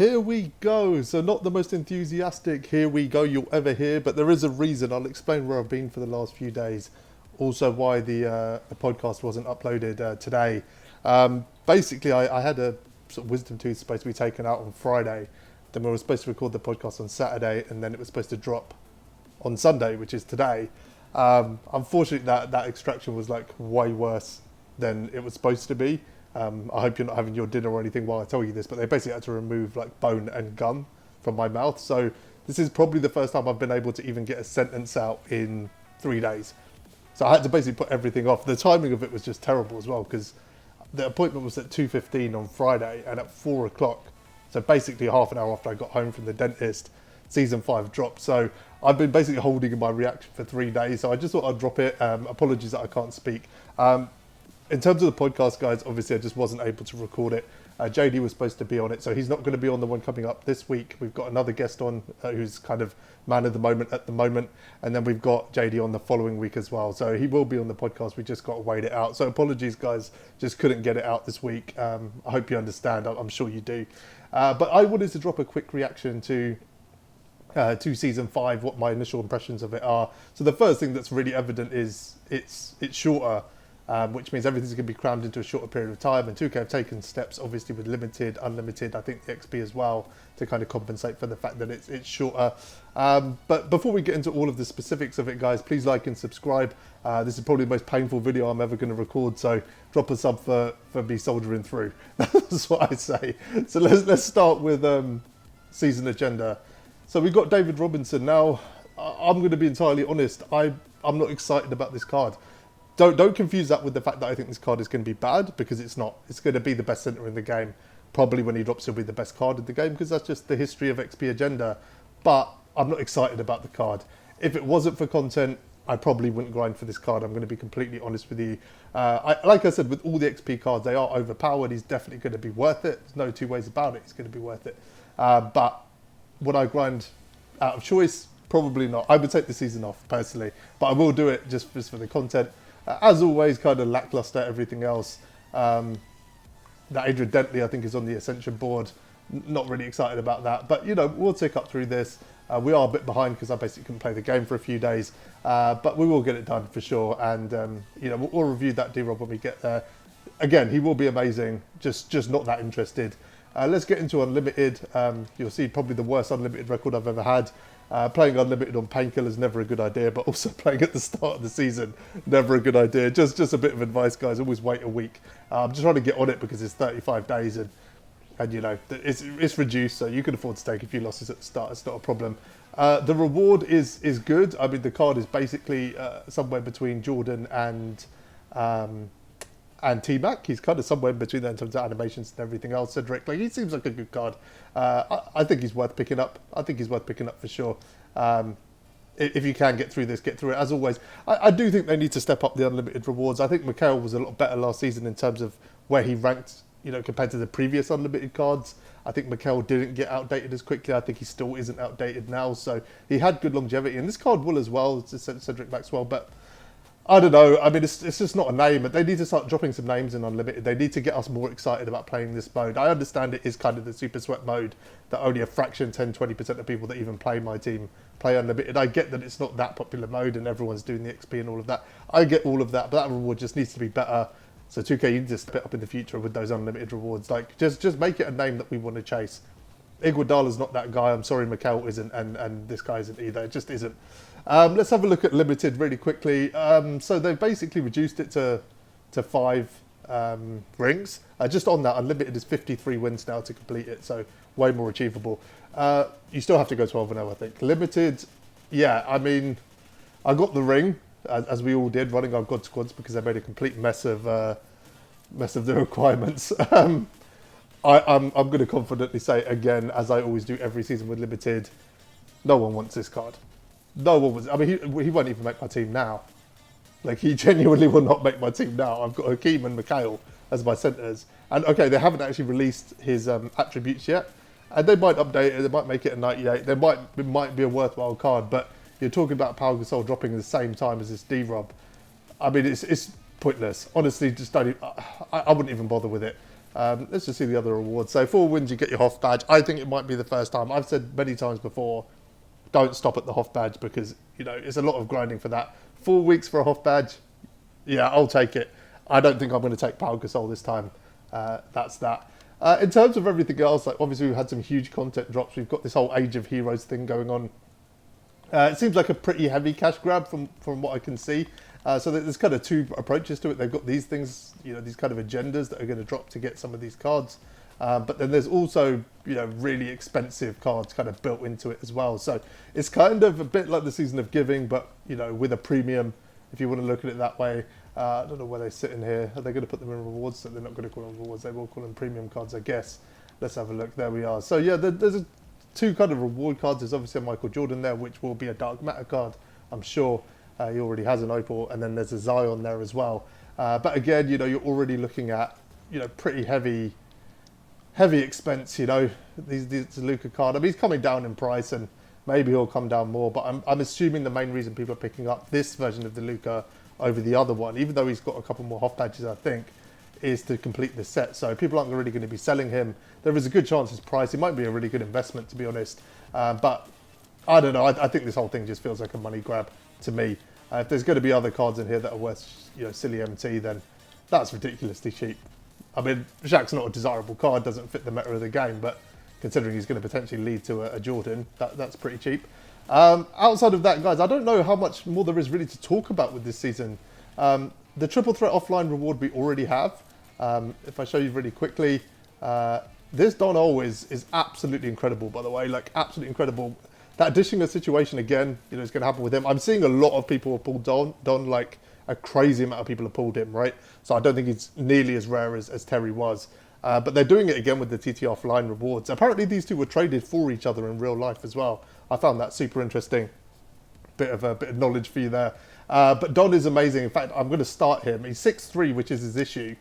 Here we go. So not the most enthusiastic here we go you'll ever hear, but there is a reason. I'll explain where I've been for the last few days. Also why the podcast wasn't uploaded today. Basically, I had a sort of wisdom tooth supposed to be taken out on Friday. Then we were supposed to record the podcast on Saturday, and then it was supposed to drop on Sunday, which is today. Unfortunately, that extraction was like way worse than it was supposed to be. I hope you're not having your dinner or anything while I tell you this, but they basically had to remove like bone and gum from my mouth. So this is probably the first time I've been able to even get a sentence out in 3 days. So I had to basically put everything off. The timing of it was just terrible as well, because the appointment was at 2:15 on Friday, and at 4 o'clock, so basically half an hour after I got home from the dentist, season 5 dropped. So I've been basically holding in my reaction for 3 days. So I just thought I'd drop it. Apologies that I can't speak. In terms of the podcast, guys, obviously I just wasn't able to record it. JD was supposed to be on it, so he's not going to be on the one coming up this week. We've got another guest on who's kind of man of the moment at the moment, and then we've got JD on the following week as well. So he will be on the podcast. We just got to wait it out. So apologies, guys, just couldn't get it out this week. I hope you understand. I'm sure you do. But I wanted to drop a quick reaction to season 5, what my initial impressions of it are. So the first thing that's really evident is it's shorter. Which means everything's going to be crammed into a shorter period of time. And 2K have taken steps, obviously, with limited, unlimited, I think the XP as well, to kind of compensate for the fact that it's shorter. But before we get into all of the specifics of it, guys, please like and subscribe. This is probably the most painful video I'm ever going to record, so drop a sub for me soldiering through. That's what I say. So let's start with season agenda. So we've got David Robinson. Now, I'm going to be entirely honest. I'm not excited about this card. Don't confuse that with the fact that I think this card is going to be bad, because it's not. It's going to be the best centre in the game. Probably when he drops, he'll be the best card in the game, because that's just the history of XP agenda. But I'm not excited about the card. If it wasn't for content, I probably wouldn't grind for this card. I'm going to be completely honest with you. Like I said, with all the XP cards, they are overpowered. He's definitely going to be worth it. There's no two ways about it. He's going to be worth it. But would I grind out of choice? Probably not. I would take the season off, personally. But I will do it just for the content. As always, kind of lackluster, everything else. That Adrian Dentley, I think, is on the Ascension board. Not really excited about that. But, you know, we'll tick up through this. We are a bit behind because I basically couldn't play the game for a few days. But we will get it done for sure. And, you know, we'll review that D-Rob when we get there. Again, he will be amazing. Just not that interested. Let's get into Unlimited. You'll see probably the worst Unlimited record I've ever had. Playing Unlimited on Painkiller is never a good idea, but also playing at the start of the season, never a good idea. Just a bit of advice, guys. Always wait a week. I'm just trying to get on it because it's 35 days and you know, it's reduced, so you can afford to take a few losses at the start. It's not a problem. The reward is good. I mean, the card is basically somewhere between Jordan and T-Mac. He's kind of somewhere in between there in terms of animations and everything else. Cedric, like, he seems like a good card. I think he's worth picking up. I think he's worth picking up for sure. If you can get through this, get through it. As always, I do think they need to step up the unlimited rewards. I think Mikhail was a lot better last season in terms of where he ranked, you know, compared to the previous unlimited cards. I think Mikhail didn't get outdated as quickly. I think he still isn't outdated now. So he had good longevity. And this card will as well, Cedric Maxwell. But I don't know. I mean, it's just not a name. They need to start dropping some names in Unlimited. They need to get us more excited about playing this mode. I understand it is kind of the super sweat mode that only a fraction, 10, 20% of people that even play MyTeam play Unlimited. I get that it's not that popular mode and everyone's doing the XP and all of that. I get all of that, but that reward just needs to be better. So 2K, you need to step it up in the future with those Unlimited rewards. Like, just make it a name that we want to chase. Iguodala's not that guy. I'm sorry, Mikhail isn't, and this guy isn't either. It just isn't. Let's have a look at Limited really quickly. So they've basically reduced it to 5 rings. Just on that, Unlimited is 53 wins now to complete it, so way more achievable. You still have to go 12-0, I think. Limited, yeah, I mean, I got the ring, as we all did, running our God squads because they made a complete mess of the requirements. I'm going to confidently say again, as I always do every season with Limited, no one wants this card. No one was. I mean, he won't even make my team now. Like, he genuinely will not make my team now. I've got Hakeem and Mikhail as my centres. And, okay, they haven't actually released his attributes yet. And they might update it. They might make it a 98. It might be a worthwhile card. But you're talking about Pau Gasol dropping at the same time as this D-Rob. I mean, it's pointless. Honestly, just don't. I wouldn't even bother with it. Let's just see the other rewards. So 4 wins, you get your Hoff badge. I think it might be the first time. I've said many times before, don't stop at the Hoff badge because, it's a lot of grinding for that. 4 weeks for a Hoff badge, yeah, I'll take it. I don't think I'm going to take Pau Gasol this time. That's that. In terms of everything else, like obviously we've had some huge content drops. We've got this whole Age of Heroes thing going on. It seems like a pretty heavy cash grab from what I can see. So there's kind of 2 approaches to it. They've got these things, these kind of agendas that are going to drop to get some of these cards. But then there's also, really expensive cards kind of built into it as well. So it's kind of a bit like the Season of Giving, but, with a premium, if you want to look at it that way. I don't know where they sit in here. Are they going to put them in rewards? So they're not going to call them rewards. They will call them premium cards, I guess. Let's have a look. There we are. So yeah, there's 2 kind of reward cards. There's obviously a Michael Jordan there, which will be a Dark Matter card, I'm sure. He already has an Opal, and then there's a Zion there as well. But again, you're already looking at, pretty heavy expense. These Luka card. I mean, he's coming down in price, and maybe he'll come down more. But I'm assuming the main reason people are picking up this version of the Luka over the other one, even though he's got a couple more Hoff badges, I think, is to complete the set. So people aren't really going to be selling him. There is a good chance his price, it might be a really good investment, to be honest. But I don't know. I think this whole thing just feels like a money grab to me. If there's going to be other cards in here that are worth, silly MT, then that's ridiculously cheap. I mean, Shaq's not a desirable card, doesn't fit the meta of the game, but considering he's going to potentially lead to a Jordan, that's pretty cheap. Outside of that, guys, I don't know how much more there is really to talk about with this season. The Triple Threat offline reward we already have. If I show you really quickly, this Don always is absolutely incredible, by the way, like absolutely incredible. That dishing a situation again, is going to happen with him. I'm seeing a lot of people have pulled Don, like a crazy amount of people have pulled him, right? So I don't think he's nearly as rare as Terry was. But they're doing it again with the TT offline rewards. Apparently these 2 were traded for each other in real life as well. I found that super interesting. Bit of knowledge for you there. But Don is amazing. In fact, I'm going to start him. He's 6'3", which is his issue.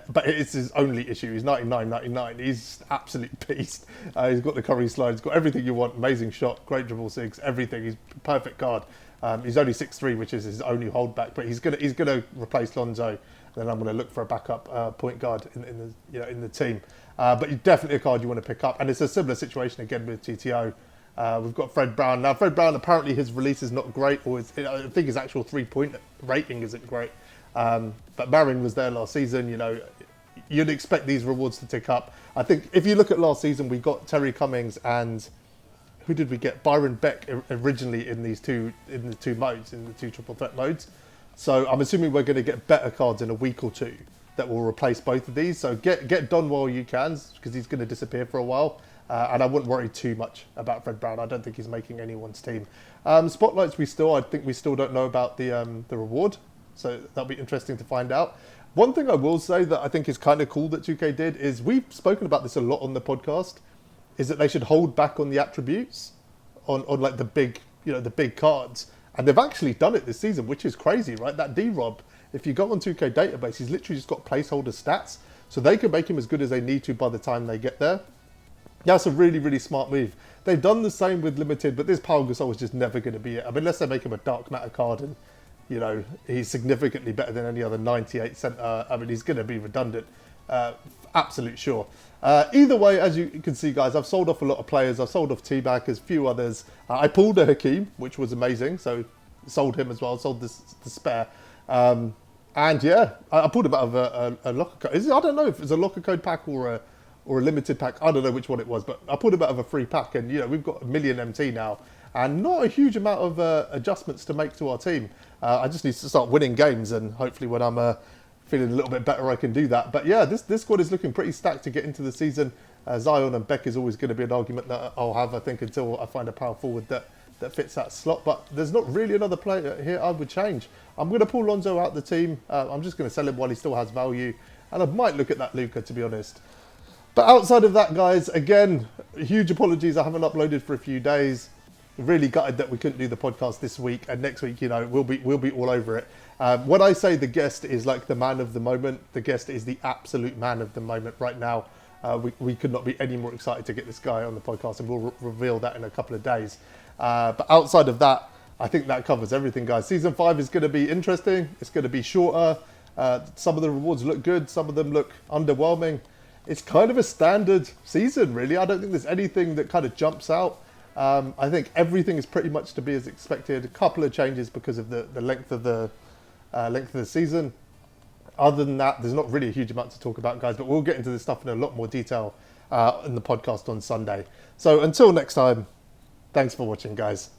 But it's his only issue. He's 99.99. He's absolute beast. He's got the Curry slide. He's got everything you want. Amazing shot, great dribble sigs, everything. He's a perfect card. He's only 6'3", which is his only holdback. But he's gonna replace Lonzo. And then I'm gonna look for a backup point guard in the team. But he's definitely a card you want to pick up. And it's a similar situation again with TTO. We've got Fred Brown. Now, Fred Brown, apparently his release is not great, or I think his actual 3-point rating isn't great. But Marin was there last season. You'd expect these rewards to tick up. I think if you look at last season, we got Terry Cummings and who did we get? Byron Beck originally in the 2 modes, in the 2 triple threat modes. So I'm assuming we're going to get better cards in a week or 2 that will replace both of these. So get Don while you can, because he's going to disappear for a while. And I wouldn't worry too much about Fred Brown. I don't think he's making anyone's team. Spotlights, I think we still don't know about the reward. So that'll be interesting to find out. One thing I will say that I think is kind of cool that 2K did is, we've spoken about this a lot on the podcast, is that they should hold back on the attributes on like the big, the big cards. And they've actually done it this season, which is crazy, right? That D-Rob, if you go on 2K database, he's literally just got placeholder stats. So they can make him as good as they need to by the time they get there. That's a really, really smart move. They've done the same with Limited, but this Pau Gasol is just never going to be it. I mean, unless they make him a Dark Matter card and, he's significantly better than any other 98 centre. I mean, he's going to be redundant. Absolute sure. Either way, as you can see, guys, I've sold off a lot of players. I've sold off T-Back, a few others. I pulled a Hakeem, which was amazing. So sold him as well. Sold the spare. And yeah, I pulled him out of a locker code. I don't know if it's a locker code pack or a limited pack. I don't know which one it was, but I pulled him out of a free pack. And, we've got 1 million MT now. And not a huge amount of adjustments to make to our team. I just need to start winning games, and hopefully when I'm feeling a little bit better, I can do that. But yeah, this squad is looking pretty stacked to get into the season. Zion and Beck is always going to be an argument that I'll have, I think, until I find a power forward that fits that slot. But there's not really another player here I would change. I'm going to pull Lonzo out the team. I'm just going to sell him while he still has value. And I might look at that Luka, to be honest. But outside of that, guys, again, huge apologies. I haven't uploaded for a few days. Really gutted that we couldn't do the podcast this week, and next week, we'll be all over it. When I say the guest is like the man of the moment, the guest is the absolute man of the moment right now. We could not be any more excited to get this guy on the podcast, and we'll reveal that in a couple of days. But outside of that, I think that covers everything, guys. Season 5 is going to be interesting. It's going to be shorter. Some of the rewards look good. Some of them look underwhelming. it's kind of a standard season, really. I don't think there's anything that kind of jumps out. I think everything is pretty much to be as expected. A couple of changes because of the length of the season. Other than that, there's not really a huge amount to talk about, guys, but we'll get into this stuff in a lot more detail in the podcast on Sunday. So until next time, thanks for watching, guys.